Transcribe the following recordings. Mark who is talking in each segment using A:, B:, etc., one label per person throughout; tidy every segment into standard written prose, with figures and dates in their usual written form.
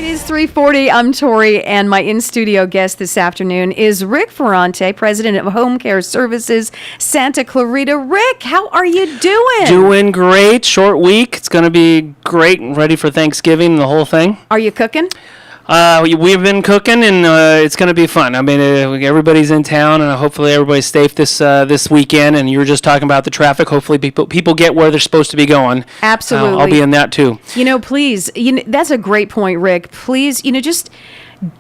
A: It is 3:40. I'm Tori, and my in-studio guest this afternoon is Rick Ferrante, president of Home Care Services Santa Clarita. Rick, how are you doing?
B: Doing great. Short week. It's going to be great. Ready for Thanksgiving and the whole thing.
A: Are you cooking?
B: We've been cooking, and it's going to be fun. I mean, everybody's in town, and hopefully everybody's safe this weekend. And you were just talking about the traffic. Hopefully people get where they're supposed to be going.
A: Absolutely.
B: I'll be in that too.
A: Please, that's a great point, Rick. Please, just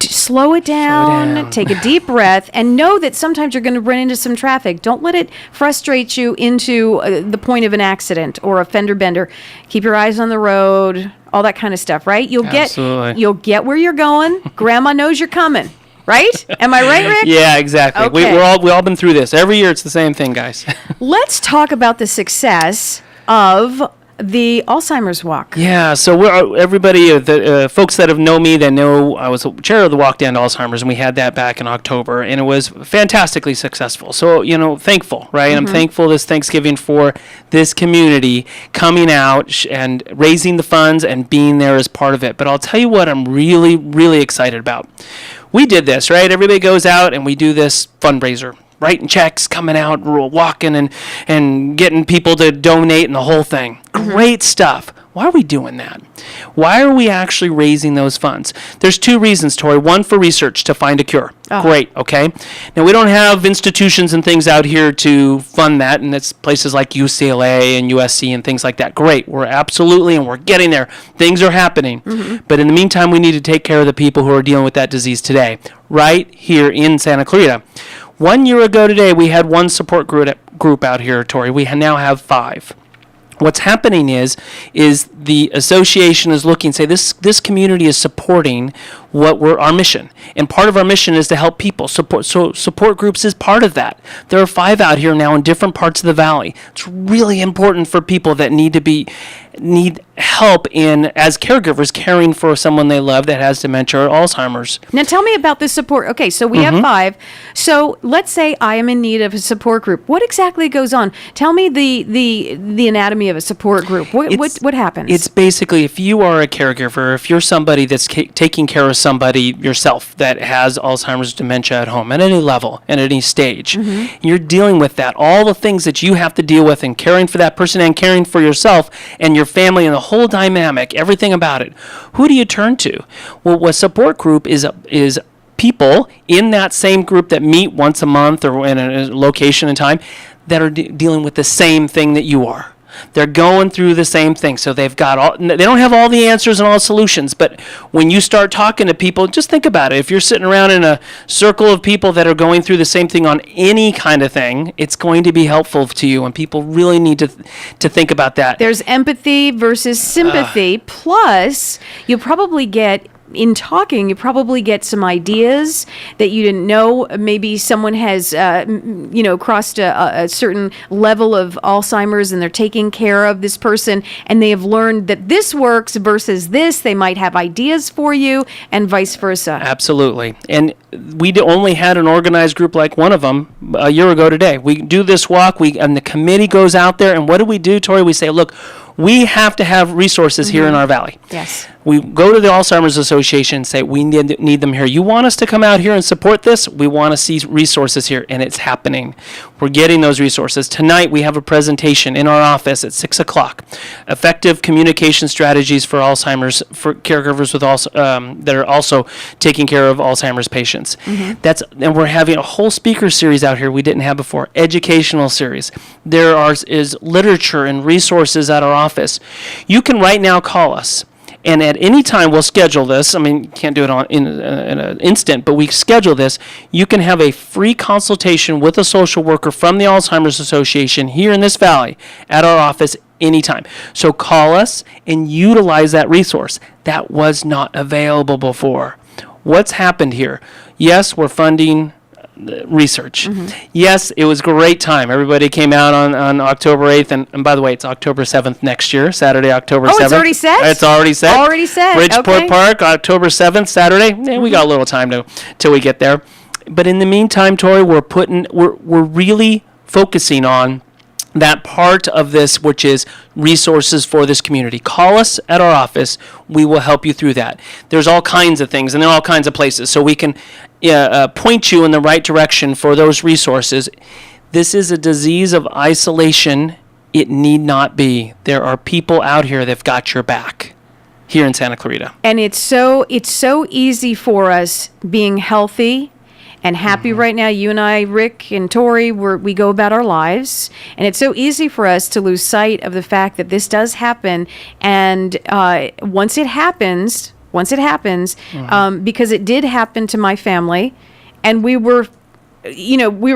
A: slow it down, take a deep breath, and know that sometimes you're going to run into some traffic. Don't let it frustrate you into the point of an accident or a fender bender. Keep your eyes on the road, all that kind of stuff, right? You'll get where you're going. Grandma knows you're coming. Right? Am I right, Rick?
B: Yeah, exactly.
A: Okay.
B: We all been through this. Every year it's the same thing, guys.
A: Let's talk about the success of the Alzheimer's Walk.
B: Yeah, so everybody, the folks that have known me, they know I was chair of the Walk Down to Alzheimer's, and we had that back in October, and it was fantastically successful. So, thankful, right? Mm-hmm. I'm thankful this Thanksgiving for this community coming out and raising the funds and being there as part of it. But I'll tell you what I'm really, really excited about. We did this, right? Everybody goes out and we do this fundraiser. Writing checks, coming out, walking, and getting people to donate and the whole thing. Mm-hmm. Great stuff. Why are we doing that? Why are we actually raising those funds? There's two reasons, Tori. One, for research to find a cure. Oh. Great, okay? Now, we don't have institutions and things out here to fund that, and it's places like UCLA and USC and things like that. Great. We're getting there. Things are happening. Mm-hmm. But in the meantime, we need to take care of the people who are dealing with that disease today, right here in Santa Clarita. 1 year ago today, we had one support group out here, Tori. We now have 5. What's happening is the association is looking, say this community is supporting our mission, and part of our mission is to help people. Support groups is part of that. There are 5 out here now in different parts of the valley. It's really important for people that need help as caregivers caring for someone they love that has dementia or Alzheimer's.
A: Now tell me about this support. Okay, so we have 5. So let's say I am in need of a support group. What exactly goes on? Tell me the anatomy of a support group. What happens?
B: It's basically, if you are a caregiver, if you're somebody that's taking care of somebody yourself that has Alzheimer's, dementia at home at any level, at any stage, you're dealing with that, all the things that you have to deal with in caring for that person and caring for yourself and your family and the whole dynamic, everything about it. Who do you turn to? Well, a support group is people in that same group that meet once a month or in a location and time that are dealing with the same thing that you are. They're going through the same thing. So they don't have all the answers and all the solutions, but when you start talking to people, just think about it. If you're sitting around in a circle of people that are going through the same thing on any kind of thing, it's going to be helpful to you, and people really need to think about that.
A: There's empathy versus sympathy, plus you probably get some ideas that you didn't know. Maybe someone has, crossed a certain level of Alzheimer's and they're taking care of this person, and they have learned that this works versus this. They might have ideas for you, and vice versa.
B: Absolutely. And we only had an organized group like one of them a year ago today. We do this walk, and the committee goes out there, and what do, Tori? We say, look, we have to have resources here in our valley.
A: Yes.
B: We go to the Alzheimer's Association and say, we need them here. You want us to come out here and support this? We want to see resources here, and it's happening. We're getting those resources. Tonight, we have a presentation in our office at 6 o'clock. Effective communication strategies for Alzheimer's, for caregivers with that are also taking care of Alzheimer's patients. Mm-hmm. And we're having a whole speaker series out here we didn't have before, educational series. There is literature and resources at our office. You can right now call us. And at any time, we'll schedule this. I mean, you can't do it in an instant, but we schedule this. You can have a free consultation with a social worker from the Alzheimer's Association here in this valley at our office anytime. So call us and utilize that resource. That was not available before. What's happened here? Yes, we're funding research. Mm-hmm. Yes, it was a great time. Everybody came out on October 8th, and by the way, it's October 7th next year, Saturday, October 7th.
A: Oh, it's already set?
B: It's already set.
A: Already set.
B: Bridgeport Park, October 7th, Saturday. Yeah, we got a little time till we get there. But in the meantime, Tori, we're really focusing on that part of this, which is resources for this community. Call us at our office. We will help you through that. There's all kinds of things, and there are all kinds of places, so we can point you in the right direction for those resources. This is a disease of isolation. It need not be. There are people out here that've got your back here in Santa Clarita.
A: And it's so easy for us being healthy and happy right now. You and I, Rick and Tori, we go about our lives, and it's so easy for us to lose sight of the fact that this does happen. And once it happens, because it did happen to my family, and we were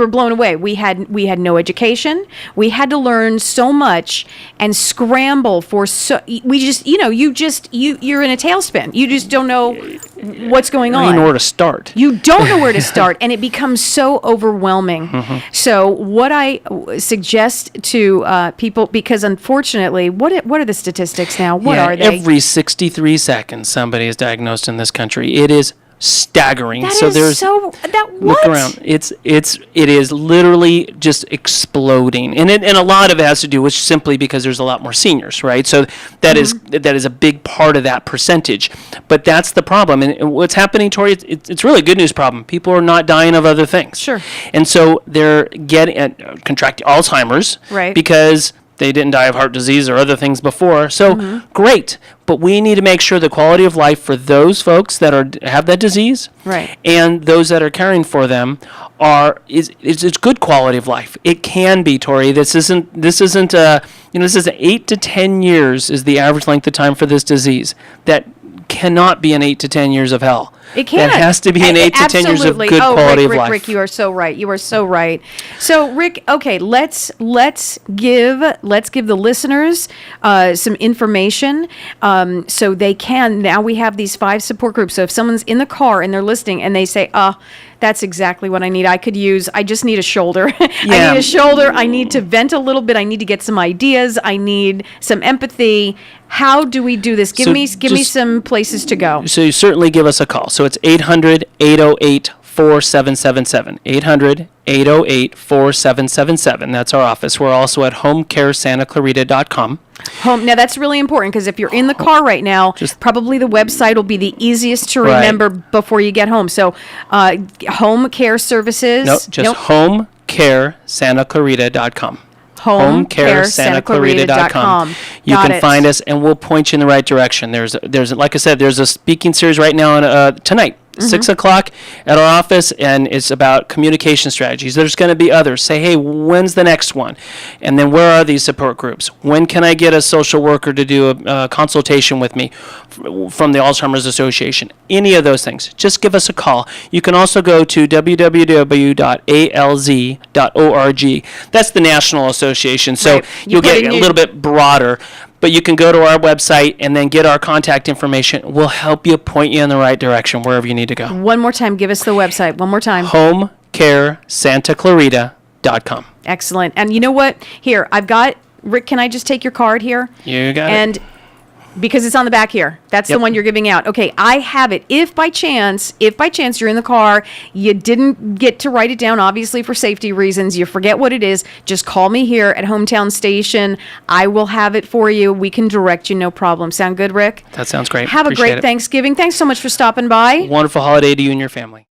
A: blown away. We had no education. We had to learn so much and scramble for you're in a tailspin. You just don't know what's going on.
B: You don't know where to start.
A: You don't know where to start, and it becomes so overwhelming. So what I suggest to people, because unfortunately, what are the statistics now? What are they?
B: Every 63 seconds, somebody is diagnosed in this country. It is staggering. Look around. It is literally just exploding, and a lot of it has to do with simply because there's a lot more seniors, right? So that is a big part of that percentage. But that's the problem, and what's happening, Tori? It's really a good news problem. People are not dying of other things.
A: Sure.
B: And so they're contracting Alzheimer's,
A: right?
B: Because they didn't die of heart disease or other things before. So great. But we need to make sure the quality of life for those folks that have that disease,
A: right,
B: and those that are caring for them is good quality of life. It can be, Tori. This isn't 8 to 10 years is the average length of time for this disease. That cannot be an 8 to 10 years of hell.
A: It can't.
B: That has to be an 8 to 10 years of good quality of life.
A: Rick, you are so right. You are so right. So, Rick, okay, let's give the listeners some information so they can. Now we have these 5 support groups. So if someone's in the car and they're listening and they say, that's exactly what I need. I just need a shoulder. I need a shoulder. I need to vent a little bit. I need to get some ideas. I need some empathy. How do we do this? Give me some places to go.
B: So you certainly give us a call. So it's 800-808-4777. 800-808-4777. That's our office. We're also at homecaresantaclarita.com.
A: Now that's really important, because if you're in the car right now, probably the website will be the easiest to remember before you get home. So Home Care Services.
B: homecaresantaclarita.com.
A: homecaresantaclarita.com.
B: You can find us, and we'll point you in the right direction. There's like I said, there's a speaking series right now tonight. 6 o'clock at our office, and it's about communication strategies. There's going to be others. Say, hey, when's the next one? And then where are these support groups? When can I get a social worker to do a consultation with me from the Alzheimer's Association? Any of those things. Just give us a call. You can also go to www.alz.org. That's the National Association, so you'll get a little bit broader. But you can go to our website and then get our contact information. We'll help you, point you in the right direction wherever you need to go.
A: One more time, give us the website. One more time.
B: homecaresantaclarita.com.
A: Excellent. And you know what? Here, I've got, Rick, can I just take your card here?
B: You got it.
A: And because it's on the back here. That's the one you're giving out. Okay, I have it. If by chance you're in the car, you didn't get to write it down, obviously for safety reasons, you forget what it is, just call me here at Hometown Station. I will have it for you. We can direct you, no problem. Sound good, Rick?
B: That sounds great.
A: Have a great Thanksgiving. Thanks so much for stopping by.
B: Wonderful holiday to you and your family.